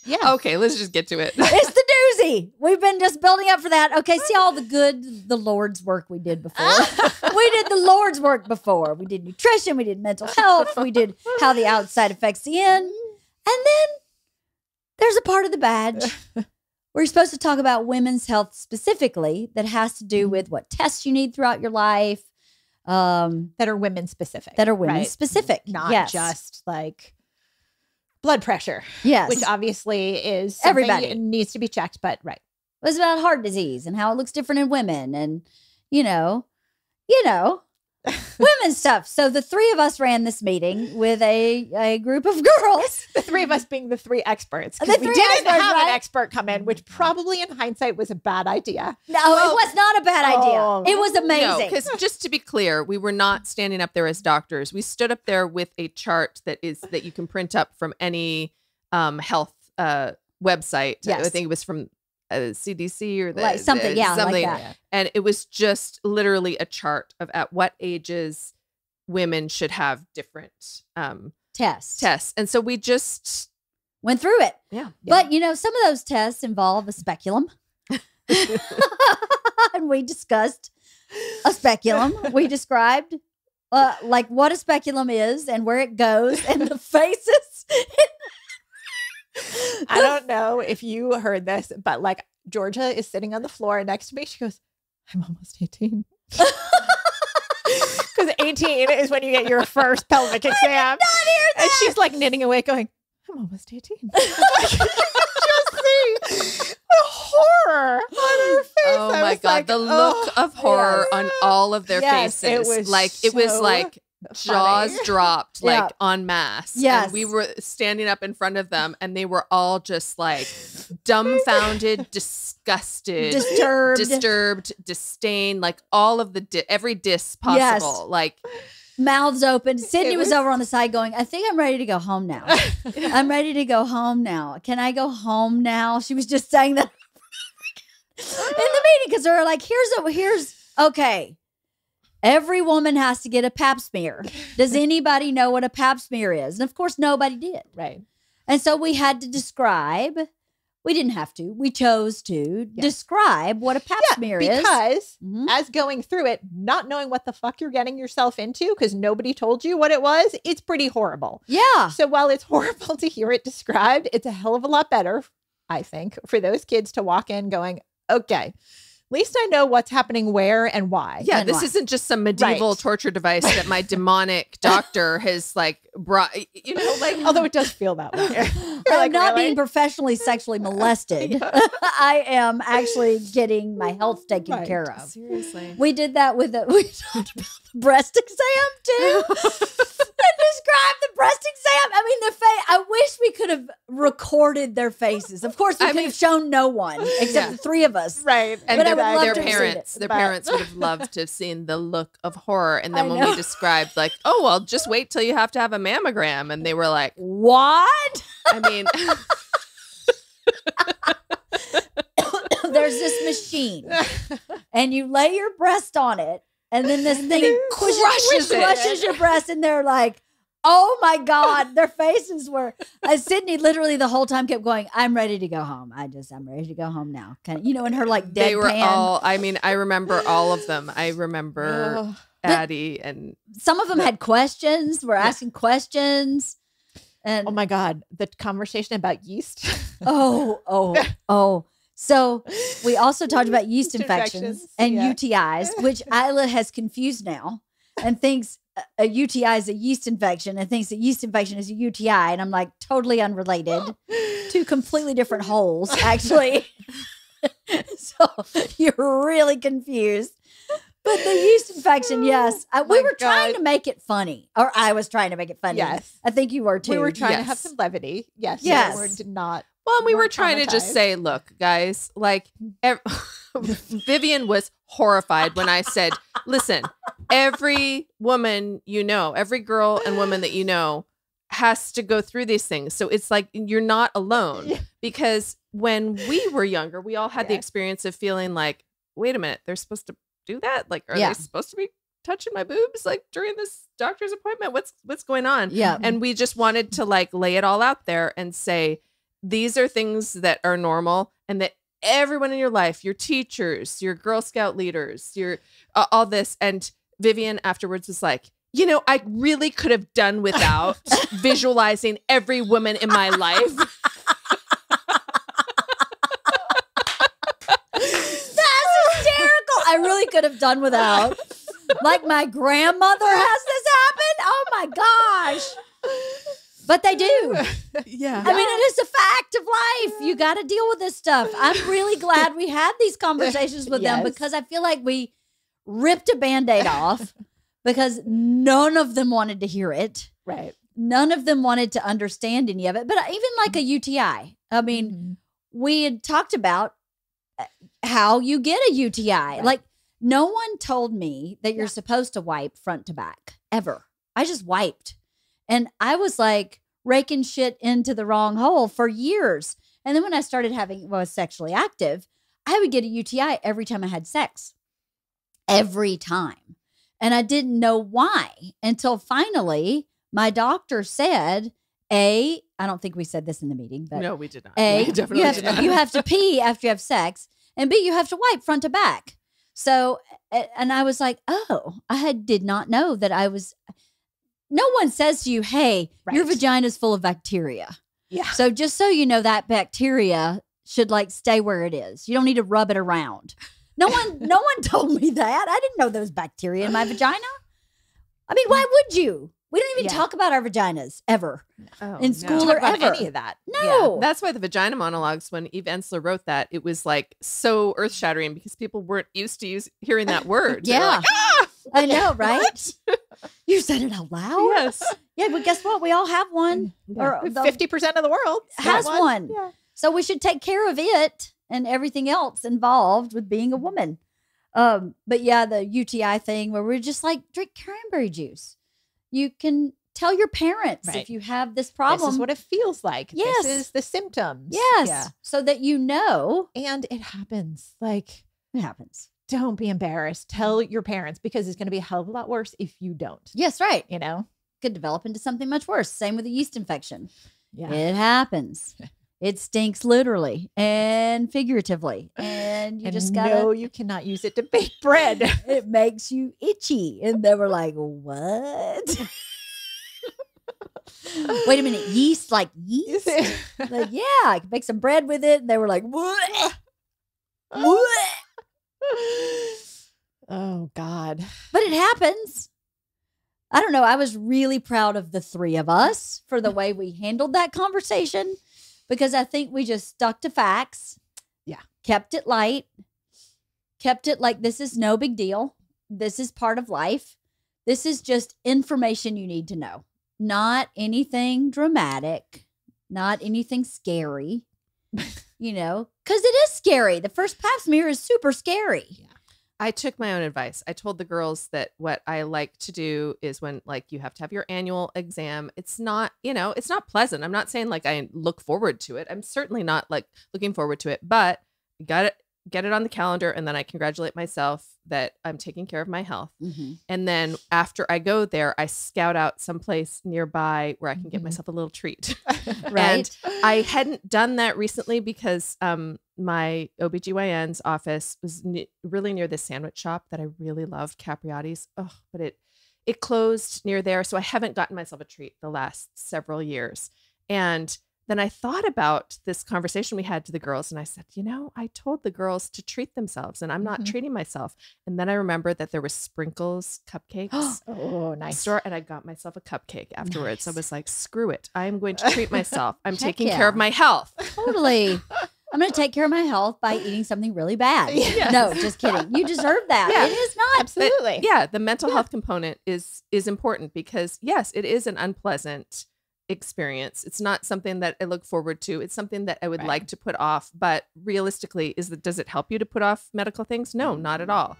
Yeah. Okay, let's just get to it. It's the doozy. We've been just building up for that. Okay, see all the Lord's work we did before. We did the Lord's work before. We did nutrition. We did mental health. We did how the outside affects the in. And then there's a part of the badge where you're supposed to talk about women's health specifically that has to do with what tests you need throughout your life. That are women specific. Specific. Not just like blood pressure. Yes. Which obviously is everybody needs to be checked, but It was about heart disease and how it looks different in women and, women's stuff. So the three of us ran this meeting with a group of girls. The three of us being the three experts. The We three didn't experts, have right? an expert come in, which probably in hindsight was a bad idea. No, it was not a bad idea. It was amazing. Because just to be clear, we were not standing up there as doctors. We stood up there with a chart that you can print up from any health website. Yes. I think it was from CDC or something like something. that. And it was just literally a chart of at what ages women should have different tests. And so we just went through it. Yeah. But, some of those tests involve a speculum. And we discussed a speculum. We described what a speculum is and where it goes and the faces. I don't know if you heard this, but like Georgia is sitting on the floor next to me. She goes, I'm almost 18. Because 18 is when you get your first pelvic exam. And she's like knitting away going, I'm almost 18. I can just see the horror on her face. Oh my God. The look of horror on all of their faces. It was jaws dropped en masse. Yes. And we were standing up in front of them and they were all just like dumbfounded, disgusted, disturbed, disdain, like all of every dis possible. Yes. Like mouths open. Sydney was over on the side going, I think I'm ready to go home now. I'm ready to go home now. Can I go home now? She was just saying that in the meeting because they were like, here's okay. Every woman has to get a Pap Smear. Does anybody know what a Pap Smear is? And of course, nobody did. Right. And so we had to describe. We didn't have to. We chose to describe what a Pap Smear is. Because as going through it, not knowing what the fuck you're getting yourself into because nobody told you what it was, it's pretty horrible. Yeah. So while it's horrible to hear it described, it's a hell of a lot better, I think, for those kids to walk in going, okay, at least I know what's happening where and why. Yeah, and this why. isn't just some medieval torture device that my demonic doctor has brought, although it does feel that way. I'm not being professionally sexually molested. I am actually getting my health taken care of. Seriously. We did that we talked about the breast exam too. And described the breast exam. I mean, the face. I wish we could have recorded their faces. Of course, we could have shown no one except the three of us. Right. And but I would love their to have parents, seen it. parents would have loved to have seen the look of horror. And then when we described like, oh, well, just wait till you have to have a mammogram. And they were like, what? I mean, there's this machine and you lay your breast on it. And then this thing crushes your breast. And they're like, oh my God. Their faces were, Sydney literally the whole time kept going, I'm ready to go home. I'm ready to go home now. And her like deadpan. They were all, I remember all of them. I remember Addie and some of them had questions, were asking questions. And oh my God, the conversation about yeast. Oh. So we also talked about yeast infections and UTIs, which Isla has confused now and thinks a UTI is a yeast infection and thinks a yeast infection is a UTI. And I'm like, totally unrelated. Two completely different holes, actually. So you're really confused. But the yeast infection, yes. We were trying to make it funny. Or I was trying to make it funny. Yes. I think you were too. We were trying to have some levity. Yes. Yes. We did not. Well, we were trying to just say, look, guys, like Vivian was horrified when I said, listen, every woman every girl and woman that you know has to go through these things. So it's like you're not alone. Because when we were younger, we all had the experience of feeling like, wait a minute, they're supposed to do that? Like, are they supposed to be touching my boobs like during this doctor's appointment? What's going on? Yeah. And we just wanted to like lay it all out there and say, these are things that are normal and that everyone in your life, your teachers, your Girl Scout leaders, your all this. And Vivian afterwards was like, you know, I really could have done without visualizing every woman in my life. That's hysterical. I really could have done without. Like my grandmother has this happen. Oh my gosh. But they do. Yeah. I mean, it is a fact of life. You got to deal with this stuff. I'm really glad we had these conversations with them because I feel like we ripped a Band-Aid off because none of them wanted to hear it. Right. None of them wanted to understand any of it. But even like a UTI, I mean, we had talked about how you get a UTI. Right. Like, no one told me that you're supposed to wipe front to back ever. I just wiped. And I was like raking shit into the wrong hole for years. And then when I started was sexually active, I would get a UTI every time I had sex. Every time. And I didn't know why until finally my doctor said, I don't think we said this in the meeting, but no, we did not. You have to pee after you have sex, and B, you have to wipe front to back. So, and I was like, oh, did not know that I was. No one says to you, hey, your vagina is full of bacteria. Yeah. So just so you know, that bacteria should like stay where it is. You don't need to rub it around. No one told me that. I didn't know there was bacteria in my vagina. I mean, why would you? We don't even talk about our vaginas ever in school or ever. Any of that. No. Yeah. That's why the vagina monologues, when Eve Ensler wrote that, it was like so earth shattering because people weren't used to hearing that word. Yeah. Like, ah! I know, right? You said it out loud? Yes. Yeah, but guess what? We all have one. Yeah. Or 50% of the world has one. Yeah. So we should take care of it and everything else involved with being a woman. But yeah, the UTI thing where we're just like, drink cranberry juice. You can tell your parents if you have this problem. This is what it feels like. Yes. This is the symptoms. Yes. Yeah. So that you know. And it happens. Like, it happens. Don't be embarrassed. Tell your parents because it's going to be a hell of a lot worse if you don't. Yes, right. You know? Could develop into something much worse. Same with a yeast infection. Yeah. It happens. It stinks literally and figuratively. And you just gotta know you cannot use it to bake bread. It makes you itchy. And they were like, what? Wait a minute, yeast? Like yeast? Like, yeah, I can make some bread with it. And they were like, what? What? Oh, God. But it happens. I don't know. I was really proud of the three of us for the way we handled that conversation. Because I think we just stuck to facts. Yeah. Kept it light. Kept it like this is no big deal. This is part of life. This is just information you need to know. Not anything dramatic. Not anything scary. You know, because it is scary. The first Pap Smear is super scary. Yeah. I took my own advice. I told the girls that what I like to do is when like you have to have your annual exam. It's not, it's not pleasant. I'm not saying like I look forward to it. I'm certainly not like looking forward to it, but you got to get it on the calendar. And then I congratulate myself that I'm taking care of my health. Mm-hmm. And then after I go there, I scout out someplace nearby where I can get myself a little treat. Right. And I hadn't done that recently because, my OBGYN's office was really near this sandwich shop that I really loved, Capriati's. Oh, but it closed near there. So I haven't gotten myself a treat the last several years. And then I thought about this conversation we had to the girls and I said, I told the girls to treat themselves and I'm not treating myself. And then I remembered that there was Sprinkles cupcakes. Oh, nice. Store, and I got myself a cupcake afterwards. Nice. I was like, screw it. I'm going to treat myself. I'm taking care of my health. Totally. I'm going to take care of my health by eating something really bad. Yes. No, just kidding. You deserve that. Yeah. It is not. Absolutely. But, the mental health component is important because, yes, it is an unpleasant experience. It's not something that I look forward to. It's something that I would like to put off. But realistically, does it help you to put off medical things? No, not at all.